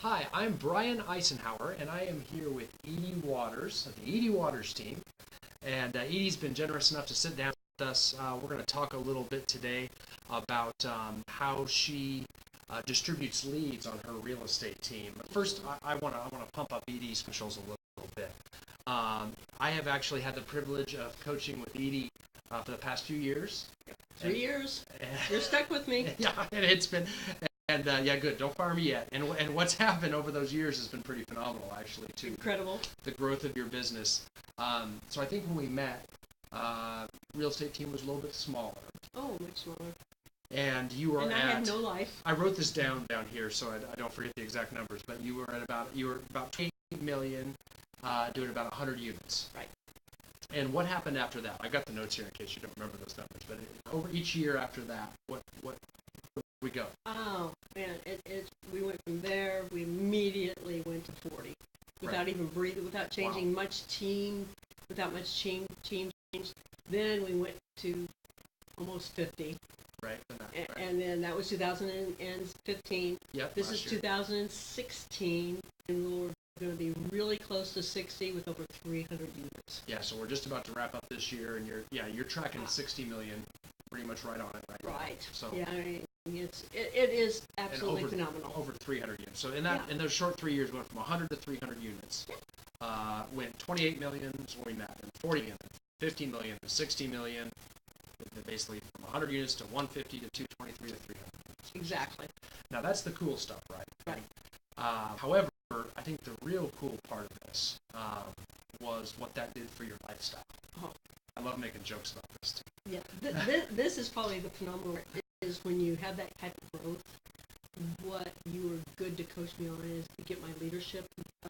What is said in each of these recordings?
Hi, I'm Brian Icenhower, and I am here with Edie Waters of the Edie Waters team. And Edie's been generous enough to sit down with us. We're going to talk a little bit today about how she distributes leads on her real estate team. But first, I want to pump up Edie's specials a little bit. I have actually had the privilege of coaching with Edie for the past few years. 3 years. You're stuck with me. Yeah, and it's been. And yeah, good. Don't fire me yet. And what's happened over those years has been pretty phenomenal, actually, too. Incredible. The growth of your business. So I think when we met, real estate team was a little bit smaller. Oh, much smaller. And you were I had no life. I wrote this down here so I don't forget the exact numbers. But you were about 28 million, doing about 100 units. Right. And what happened after that? I got the notes here in case you don't remember those numbers. But over each year after that, what we go? Oh man, we went from there. We immediately went to 40, without even breathing, without changing much team, without much team change. Then we went to almost 50. Right. And then that was 2015. Yep. This is 2016, and we're going to be really close to 60 with over 300 units. Yeah. So we're just about to wrap up this year, and you're tracking 60 million, pretty much right on it right now. Right. So yeah. I mean, it is absolutely phenomenal. Over 300 units. So in those short 3 years, we went from 100 to 300 units. Yeah. Went 28 million is what we met, and 40 million, 50 million to 60 million. Basically from 100 units to 150 to 223 to 300 units. Exactly. Now that's the cool stuff, right? Right. However, I think the real cool part of this was what that did for your lifestyle. Oh. I love making jokes about this too. Yeah, this is probably the phenomenal is when you have that type of growth. What you were good to coach me on is to get my leadership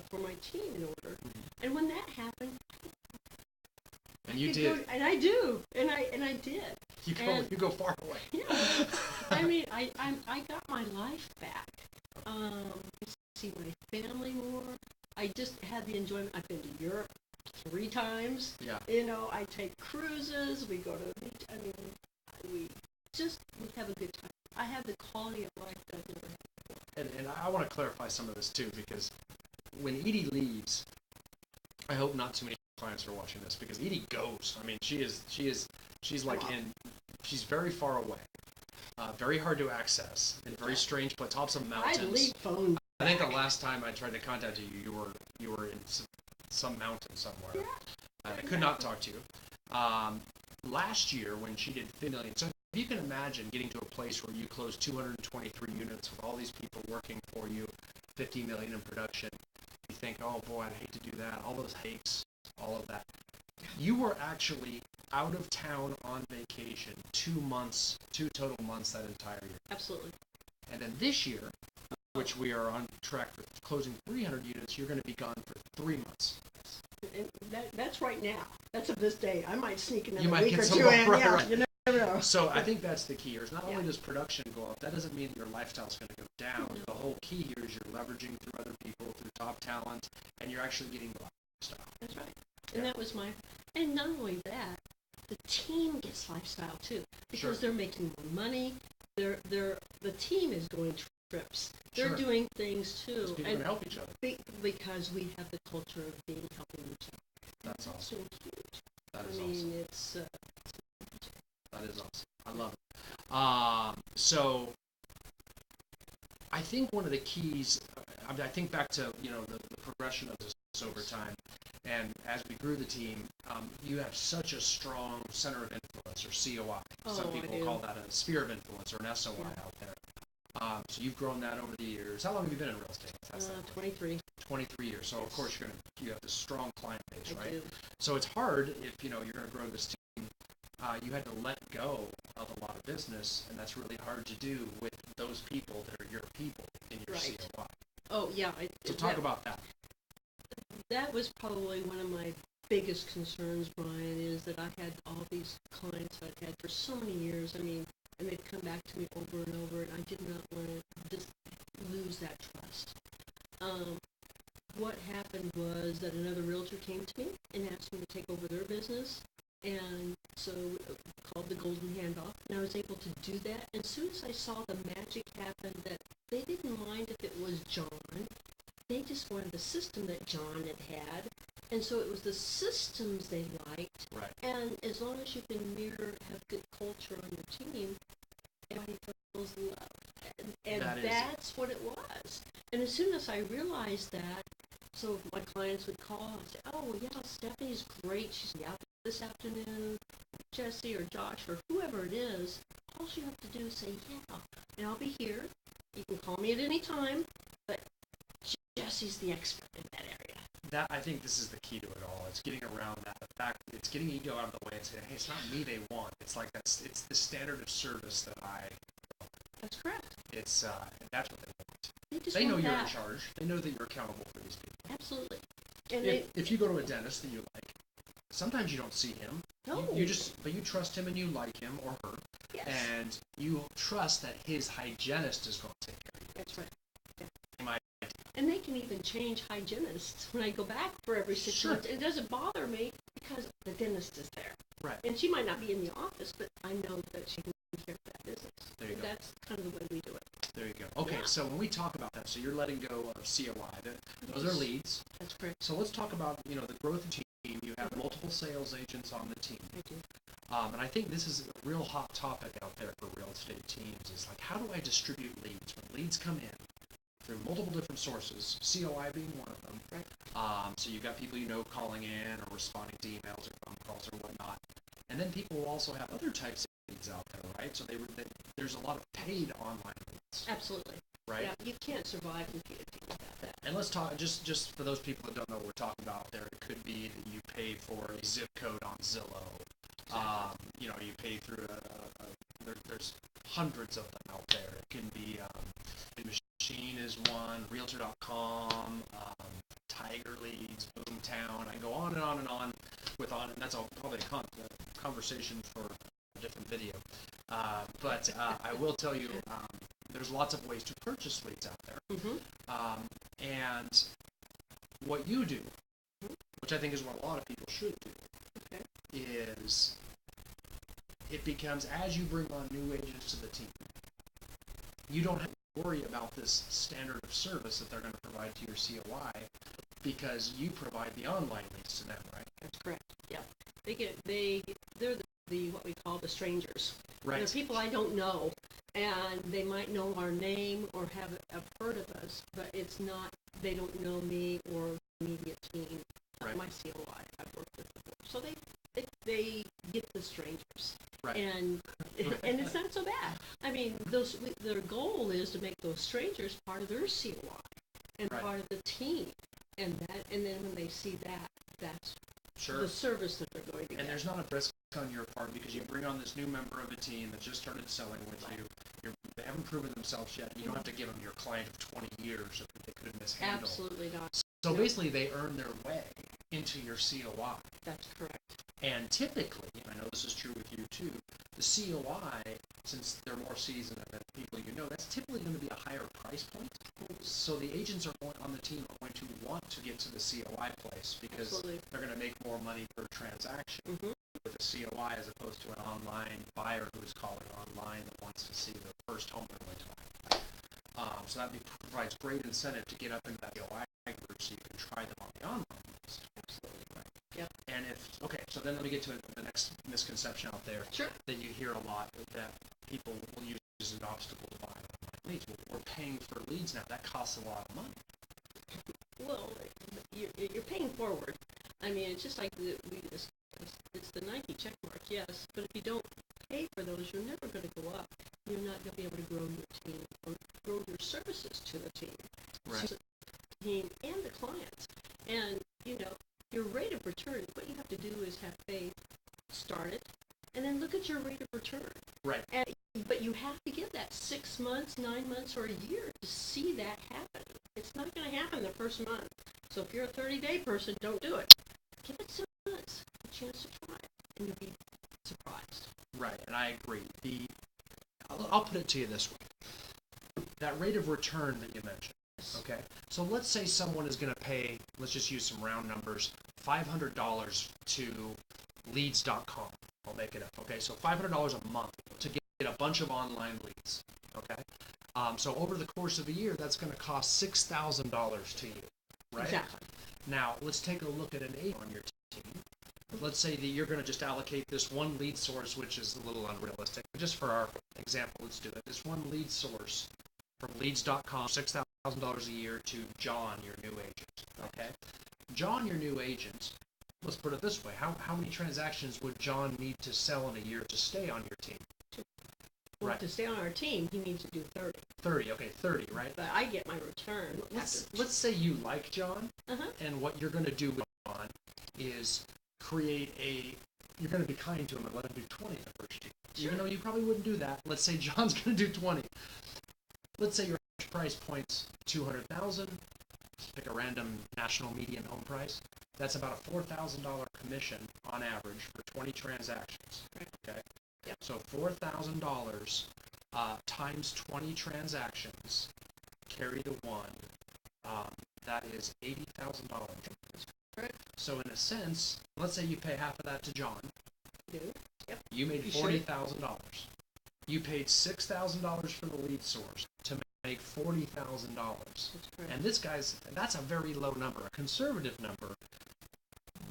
for my team in order. Mm-hmm. And when that happened, and you did, and I do, and I did. You go far away. Yeah, I mean, I got my life back. I see my family more. I just had the enjoyment. I've been to Europe 3 times. Yeah. You know, I take cruises. We go to the beach. I mean, we have a good time. I have the quality of life that I've never had before. And I want to clarify some of this too, because when Edie leaves, I hope not too many clients are watching this, because Edie goes. I mean, she's like she's very far away, very hard to access, and very strange, but tops of mountains. I'd leave phone. I think the last time I tried to contact you, you were in some mountain somewhere. Yeah. I could not talk to you. Last year when she did 50 million, so if you can imagine getting to a place where you close 223 units with all these people working for you, 50 million in production, you think, oh boy, I'd hate to do that. All those hates, all of that. You were actually out of town on vacation 2 total months that entire year. Absolutely. And then this year, which we are on track for closing 300 units, you're going to be gone for 3 months. And that's right now. That's of this day. I might sneak another you might week get or some two more, in. right, Yeah, right. you never know. So I think that's the key here. Is not only does production go up, that doesn't mean your lifestyle is going to go down. The whole key here is you're leveraging through other people, through top talent, and you're actually getting the lifestyle. That's right. And that was and not only that, the team gets lifestyle too, because they're making more money. The team is going trips. They're doing things too. People can help each other. Because we have the culture of being helping each other. That's awesome. It's huge. That is I mean, awesome. it's that is awesome. I love it. So I think one of the keys, I think back to the progression of this over time, and as we grew the team, you have such a strong center of influence, or COI. Some people call that a sphere of influence, or an SOI out there. So you've grown that over the years. How long have you been in real estate? 23. 23 years. So of course you have this strong client base, right? I do. So it's hard if you're going to grow this team. You had to let go of a lot of business, and that's really hard to do with those people that are your people in your COI. Oh yeah. So talk about that. That was probably one of my biggest concerns, Brian, is that I had all these clients I'd had for so many years. I mean, and they'd come back to me over and over, and I did not want to just lose that trust. What happened was that another realtor came to me and asked me to take over their business, and so called the golden handoff, and I was able to do that. And as soon as I saw the magic happen, that they didn't mind if it was John, they just wanted the system that John had. And so it was the systems they liked. Right. And as long as you can have good culture on your team, everybody feels loved. And that's what it was. And as soon as I realized that, so my clients would call and say, oh, well, yeah, Stephanie's great. She's out this afternoon. Jesse or Josh or whoever it is, all you have to do is say, yeah, and I'll be here. You can call me at any time, but Jesse's the expert in that area. I think this is the key to it all. It's getting around that. The fact it's getting ego out of the way and saying, hey, it's not me they want. It's like it's the standard of service that That's correct. It's that's what they want. They know you're in charge. They know that you're accountable for these people. Absolutely. And if you go to a dentist that you like, sometimes you don't see him. No. But you trust him and you like him or her. Yes. And you trust that his hygienist is going to take care of you. That's right. Yeah. And they can even change hygienists when I go back for every 6 months. It doesn't bother me because the dentist is there. Right. And she might not be in the office, but I know that she can take care of that business. There you go. That's kind of the way we do it. There you go. Okay, so when we talk about that, so you're letting go of COI. Those are leads. That's correct. So let's talk about, the growth team. You have multiple sales agents on the team. I do. And I think this is a real hot topic out there for real estate teams is like, how do I distribute leads? When leads come in through multiple different sources, COI being one of them. Right. So you've got people calling in or responding to emails or phone calls or whatnot. And then people will also have other types of leads out there, right? So there's a lot of paid online leads. Absolutely. Right? Yeah, you can't survive in P2P without that. And let's talk, just for those people that don't know what we're talking about there, it could be that you pay for a zip code on Zillow. Exactly. You pay through there's hundreds of them out there. It can be Machine is one, Realtor.com, Tiger Leads, Boomtown. I go on and on and on and that's probably a conversation for a different video. But I will tell you, there's lots of ways to purchase leads out there. Mm-hmm. And what you do, which I think is what a lot of people should do, is it becomes, as you bring on new agents to the team, you don't have to worry about this standard of service that they're going to provide to your COI because you provide the online leads to them, right? That's correct. Yeah. They're the what we call the strangers. Right. They're people I don't know, and they might know our name or have heard of us, but it's not. They don't know me or immediate team. Right. My COI I've worked with before, so they get the strangers. Right. And it's not so bad. I mean, their goal is to make those strangers part of their COI and part of the team, and then when they see that, that's the service that they're going to get. And there's not a risk on your part because you bring on this new member of the team that just started selling with you. They haven't proven themselves yet. You don't have to give them your client of 20 years that they could have mishandled. Absolutely not. So basically, they earn their way into your COI. That's correct. And typically, and I know this is true with you too, the COI, since they're more seasoned than people that's typically going to be a higher price point. So the agents on the team are going to want to get to the COI place because they're going to make more money per transaction with a COI as opposed to an online buyer who's calling online that wants to see their first home they're going to buy. So that provides great incentive to get up into that COI group so you can try them on the online list. Absolutely right. Yep. And so then let me get to the next misconception out there that you hear a lot that people will use as an obstacle to buy online leads. Well, we're paying for leads now. That costs a lot of money. Well, you're paying forward. I mean, it's just like it's the Nike check mark, yes, but if you don't pay for those, you're never going to go up. You're not going to be able to grow your team or grow your services to the team. Right. So the team and the clients. And, your rate of return, what you have to do is have faith, start it, and then look at your rate of return. Right. But you have to give that 6 months, 9 months, or a year to see that happen. It's not going to happen the first month. So if you're a 30-day person, don't do it. Give it 6 months, a chance to try it, and you'll be surprised. Right, and I agree. I'll put it to you this way. That rate of return that you mentioned, okay? So let's say someone is going to pay, let's just use some round numbers, $500 to leads.com. I'll make it up, okay? So $500 a month to get a bunch of online leads, okay? So over the course of a year, that's going to cost $6,000 to you, right? Exactly. Now, let's take a look at an agent on your team. Let's say that you're going to just allocate this one lead source, which is a little unrealistic, but just for our example, let's do it. This one lead source from leads.com, $6,000 a year to John, your new agent, okay? John, your new agent, let's put it this way. How many transactions would John need to sell in a year to stay on your team? Well, Right. to stay on our team, he needs to do 30. 30, okay, 30, right? But I get my return. Let's say you like John, Uh-huh. and what you're going to do with John is create you're going to be kind to him and let him do 20 the first year. Sure. Even though you probably wouldn't do that. Let's say John's going to do 20. Let's say your average price point's 200,000. Just pick a random national median home price. That's about a $4,000 commission on average for 20 transactions. Right. Okay. Yep. So $4,000 times 20 transactions, carry to one. That is $80,000. Correct. So in a sense, let's say you pay half of that to John. Do. Yep. You made You should. $40,000. You paid $6,000 for the lead source to make $40,000. That's correct. And that's a very low number, a conservative number,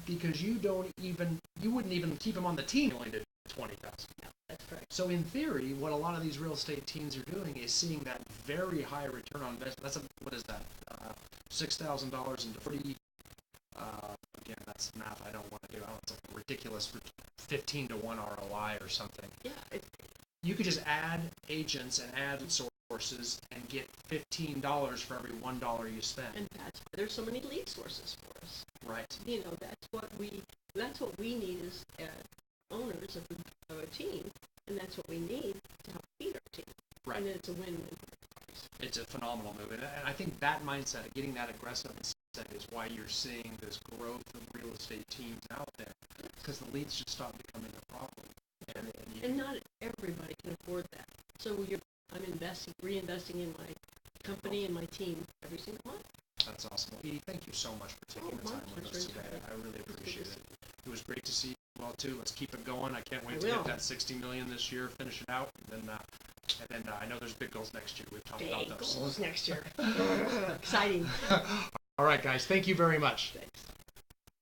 because you wouldn't even keep him on the team. You only did 20,000. No, that's correct. So in theory, what a lot of these real estate teams are doing is seeing that very high return on investment. What is that? $6,000 into 40. Again, that's math I don't want to do. It's like ridiculous, 15 to 1 ROI or something. Yeah. You could just add agents and add sources and get $15 for every $1 you spend. And that's why there's so many lead sources for us. Right. You know, that's what we need as owners of a team, and that's what we need to help feed our team. Right. And then it's a win-win. It's a phenomenal move. And I think that mindset, getting that aggressive mindset, is why you're seeing this growth of real estate teams out there, because the leads just stop becoming a problem. And not everybody can afford that. So I'm reinvesting in my company and my team every single month. That's awesome. Well, Edie, thank you so much for taking the my time with us pleasure, today. Charlie. I really It's good to appreciate it. see It was great to see you well too. Let's keep it going. I can't wait I to hit will. that 60 million this year, finish it out, and then I know there's big goals next year. We've talked about Big those. goals next year. Exciting. All right, guys. Thank you very much. Thanks.